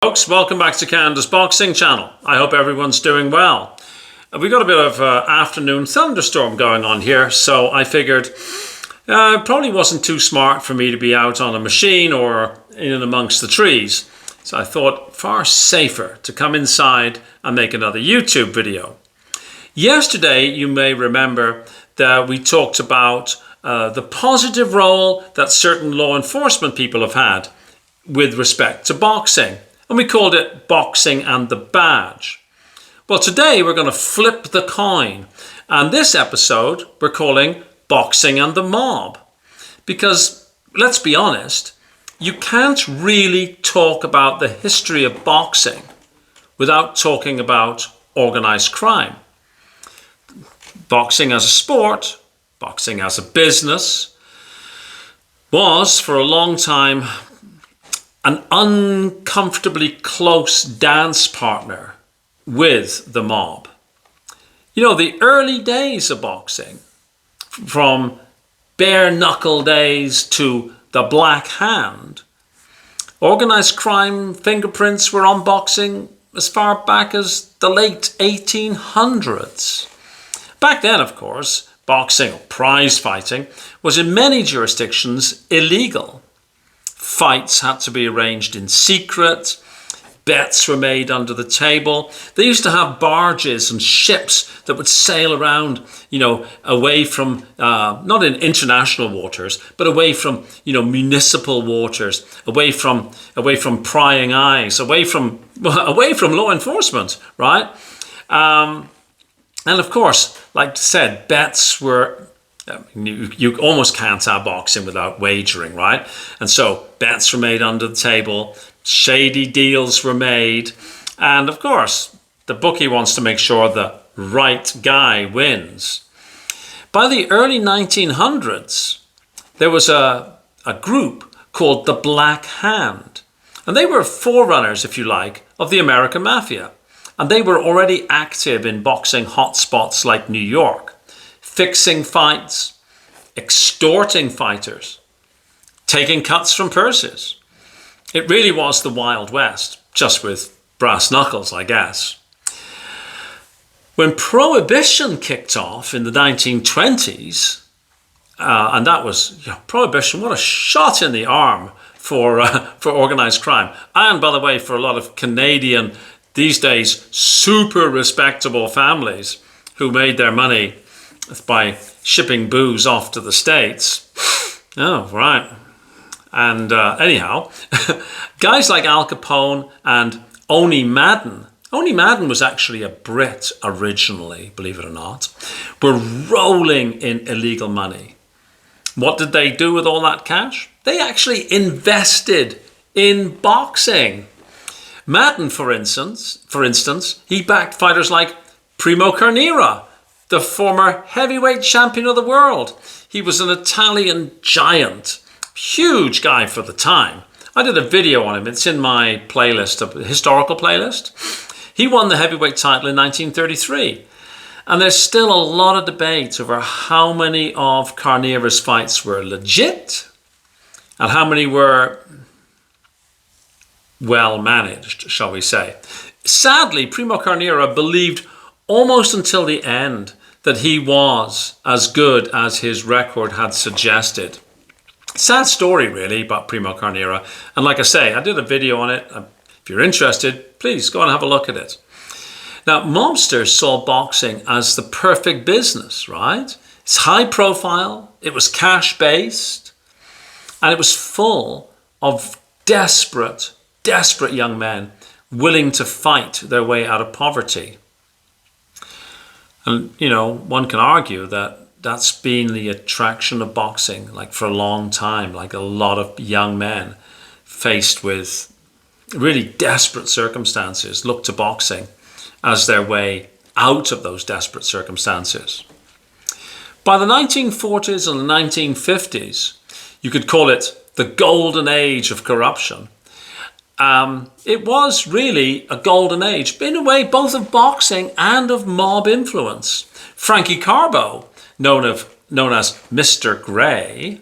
Folks, welcome back to Canada's Boxing Channel. I hope everyone's doing well. We got a bit of afternoon thunderstorm going on here, so I figured it probably wasn't too smart for me to be out on a machine or in amongst the trees. So I thought far safer to come inside and make another YouTube video. Yesterday, you may remember that we talked about the positive role that certain law enforcement people have had with respect to boxing. And we called it Boxing and the Badge. Well, today we're going to flip the coin. And this episode we're calling Boxing and the Mob. Because, let's be honest, you can't really talk about the history of boxing without talking about organized crime. Boxing as a sport, boxing as a business, was for a long time an uncomfortably close dance partner with the mob. You know, the early days of boxing, from bare knuckle days to the Black Hand, organized crime fingerprints were on boxing as far back as the late 1800s. Back then, of course, boxing or prize fighting was in many jurisdictions illegal. Fights had to be arranged in secret. Bets were made under the table. They used to have barges and ships that would sail around, away from, not in international waters, but away from, municipal waters, away from prying eyes, away from law enforcement, right? And of course, like I said, bets were, you almost can't have boxing without wagering, right? And so bets were made under the table, shady deals were made, and of course, the bookie wants to make sure the right guy wins. By the early 1900s, there was a group called the Black Hand, and they were forerunners, if you like, of the American Mafia, and they were already active in boxing hotspots like New York, fixing fights, extorting fighters, taking cuts from purses. It really was the Wild West, just with brass knuckles, I guess. When Prohibition kicked off in the 1920s, and that was, Prohibition, what a shot in the arm for organized crime. And by the way, for a lot of Canadian, these days, super respectable families who made their money by shipping booze off to the States. Oh, right. And anyhow, guys like Al Capone and Owney Madden. Owney Madden was actually a Brit originally, believe it or not, were rolling in illegal money. What did they do with all that cash? They actually invested in boxing. Madden, for instance, he backed fighters like Primo Carnera, the former heavyweight champion of the world. He was an Italian giant, huge guy for the time. I did a video on him. It's in my playlist, a historical playlist. He won the heavyweight title in 1933. And there's still a lot of debate over how many of Carnera's fights were legit and how many were well managed, shall we say. Sadly, Primo Carnera believed almost until the end that he was as good as his record had suggested. Sad story, really, about Primo Carnera. And like I say, I did a video on it. If you're interested, please go and have a look at it. Now, mobsters saw boxing as the perfect business, right? It's high profile, it was cash-based, and it was full of desperate young men willing to fight their way out of poverty. And, one can argue that that's been the attraction of boxing, like for a long time, like a lot of young men faced with really desperate circumstances look to boxing as their way out of those desperate circumstances. By the 1940s and the 1950s, you could call it the golden age of corruption. It was really a golden age, in a way, both of boxing and of mob influence. Frankie Carbo, known as Mr. Grey,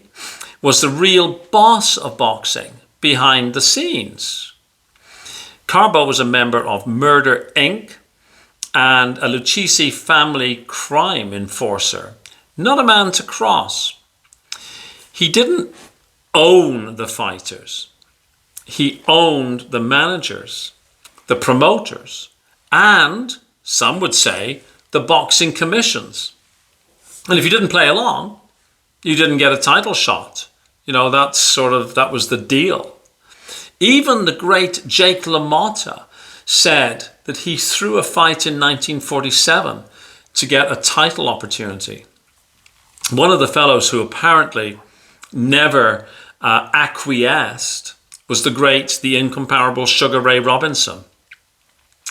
was the real boss of boxing behind the scenes. Carbo was a member of Murder Inc. and a Lucchese family crime enforcer. Not a man to cross. He didn't own the fighters. He owned the managers, the promoters, and some would say the boxing commissions. And if you didn't play along, you didn't get a title shot. That was the deal. Even the great Jake LaMotta said that he threw a fight in 1947 to get a title opportunity. One of the fellows who apparently never acquiesced was the incomparable Sugar Ray Robinson.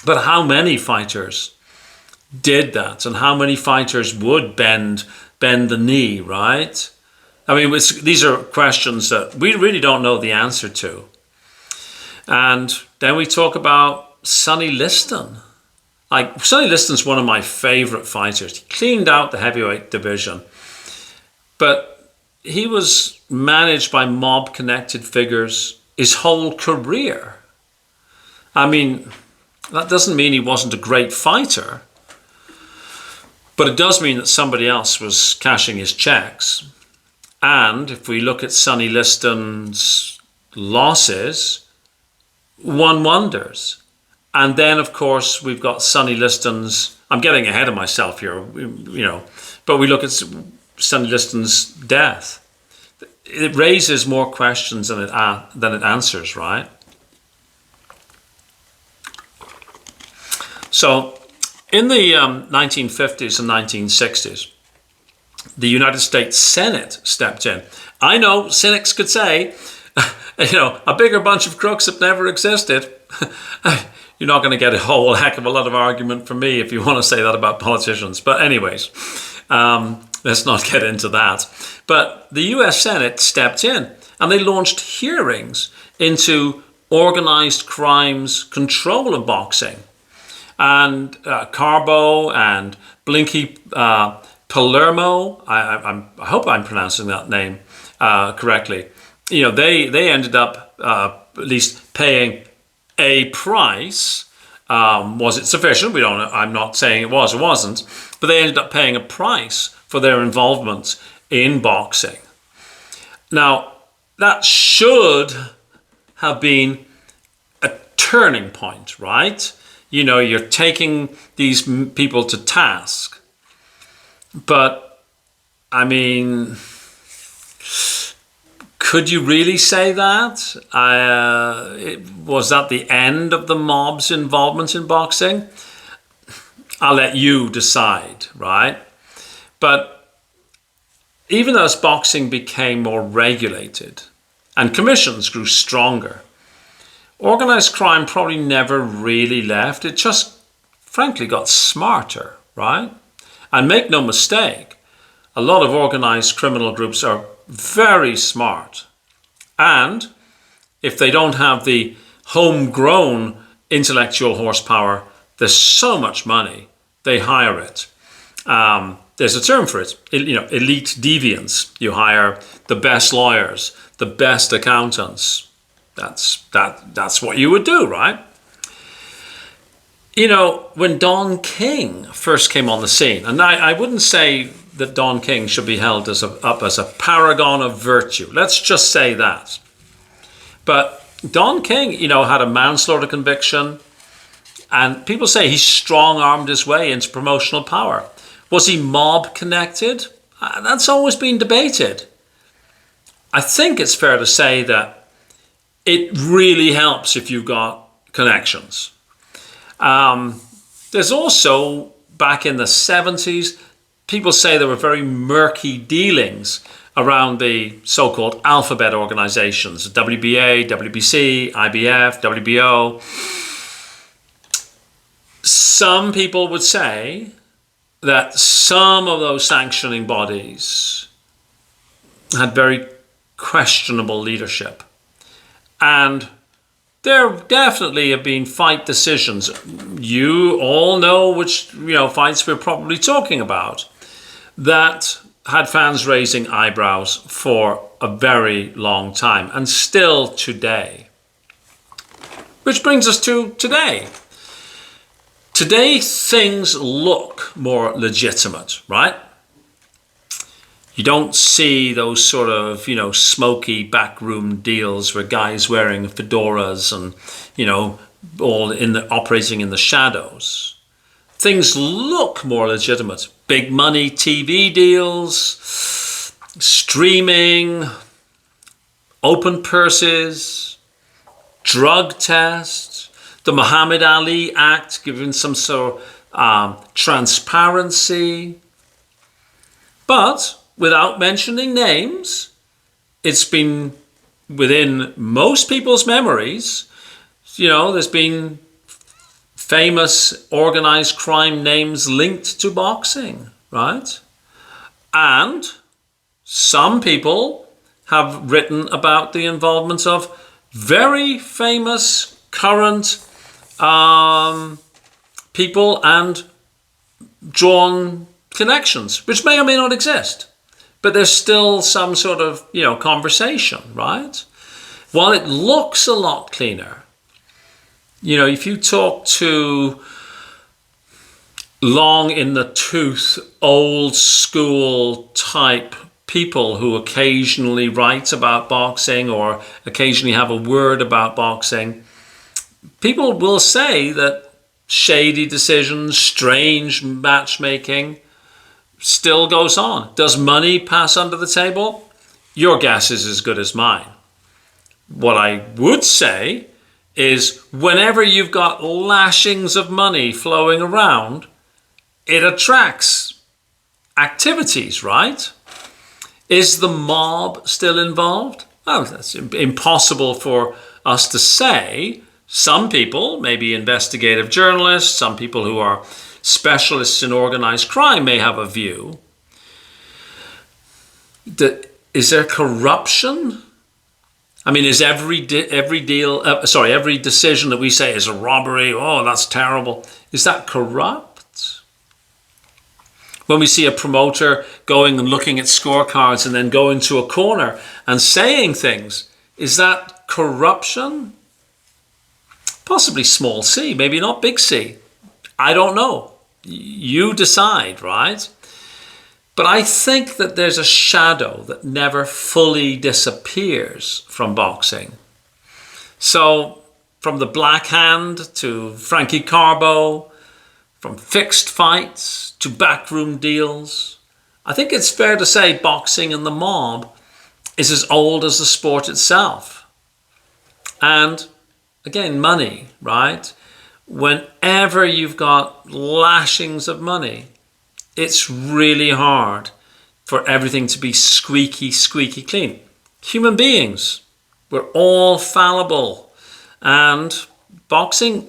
But how many fighters did that, and how many fighters would bend the knee, right? I mean, these are questions that we really don't know the answer to. And then we talk about Sonny Liston. Sonny Liston's one of my favorite fighters. He cleaned out the heavyweight division, but he was managed by mob-connected figures his whole career. I mean, that doesn't mean he wasn't a great fighter, but it does mean that somebody else was cashing his checks. And if we look at Sonny Liston's losses, one wonders. And then, of course, we've got Sonny Liston's, I'm getting ahead of myself here, but we look at Sonny Liston's death. It raises more questions than it answers, right? So, in the 1950s and 1960s, the United States Senate stepped in. I know cynics could say, a bigger bunch of crooks have never existed. You're not going to get a whole heck of a lot of argument from me if you want to say that about politicians. But anyways, let's not get into that. But the US Senate stepped in and they launched hearings into organized crime's control of boxing. And Carbo and Blinky Palermo, I hope I'm pronouncing that name correctly. They ended up at least paying a price. Was it sufficient? We don't know. I'm not saying it was or wasn't, but they ended up paying a price for their involvement in boxing. Now, that should have been a turning point, right? You're taking these people to task. But, I mean, could you really say that? Was that the end of the mob's involvement in boxing? I'll let you decide, right? But even as boxing became more regulated and commissions grew stronger, organized crime probably never really left. It just, frankly, got smarter, right? And make no mistake, a lot of organized criminal groups are very smart. And if they don't have the homegrown intellectual horsepower, there's so much money, they hire it. There's a term for it, elite deviants. You hire the best lawyers, the best accountants. That's what you would do, right? When Don King first came on the scene, and I wouldn't say that Don King should be held up as a paragon of virtue. Let's just say that. But Don King, had a manslaughter conviction, and people say he strong-armed his way into promotional power. Was he mob connected? That's always been debated. I think it's fair to say that it really helps if you've got connections. There's also, back in the 70s, people say there were very murky dealings around the so-called alphabet organizations, WBA, WBC, IBF, WBO. Some people would say that some of those sanctioning bodies had very questionable leadership. And there definitely have been fight decisions. You all know which fights we're probably talking about that had fans raising eyebrows for a very long time, and still today. Which brings us to today. Today, things look more legitimate, right? You don't see those sort of, smoky backroom deals where guys wearing fedoras and, all operating in the shadows. Things look more legitimate. Big money TV deals, streaming, open purses, drug tests, the Muhammad Ali Act giving some sort of transparency. But without mentioning names, it's been within most people's memories. There's been famous organized crime names linked to boxing, right? And some people have written about the involvement of very famous current people and drawn connections, which may or may not exist. But there's still some sort of, conversation, right? While it looks a lot cleaner, if you talk to long in the tooth, old school type people who occasionally write about boxing or occasionally have a word about boxing, people will say that shady decisions, strange matchmaking still goes on. Does money pass under the table? Your guess is as good as mine. What I would say is whenever you've got lashings of money flowing around, it attracts activities, right? Is the mob still involved? Well, that's impossible for us to say. Some people, maybe investigative journalists, some people who are specialists in organized crime may have a view. Is there corruption? I mean, is every decision that we say is a robbery, oh, that's terrible, is that corrupt? When we see a promoter going and looking at scorecards and then going to a corner and saying things, is that corruption? Possibly small c, maybe not big C. I don't know. You decide, right? But I think that there's a shadow that never fully disappears from boxing. So from the Black Hand to Frankie Carbo, from fixed fights to backroom deals, I think it's fair to say boxing and the mob is as old as the sport itself. And again, money, right? Whenever you've got lashings of money, it's really hard for everything to be squeaky clean. Human beings, we're all fallible. And boxing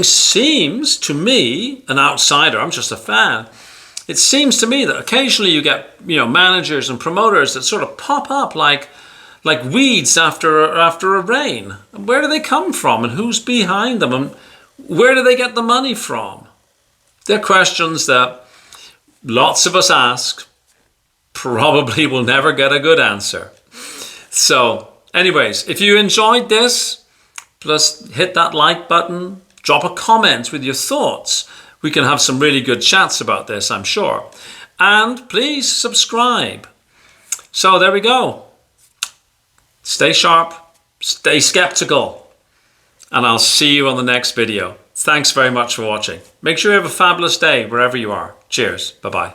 seems to me, an outsider, I'm just a fan, it seems to me that occasionally you get, managers and promoters that sort of pop up like weeds after a rain. Where do they come from and who's behind them and where do they get the money from? They're questions that lots of us ask, probably will never get a good answer. So anyways, if you enjoyed this, just hit that like button, drop a comment with your thoughts. We can have some really good chats about this, I'm sure. And please subscribe. So there we go. Stay sharp, stay skeptical, and I'll see you on the next video. Thanks very much for watching. Make sure you have a fabulous day wherever you are. Cheers. Bye-bye.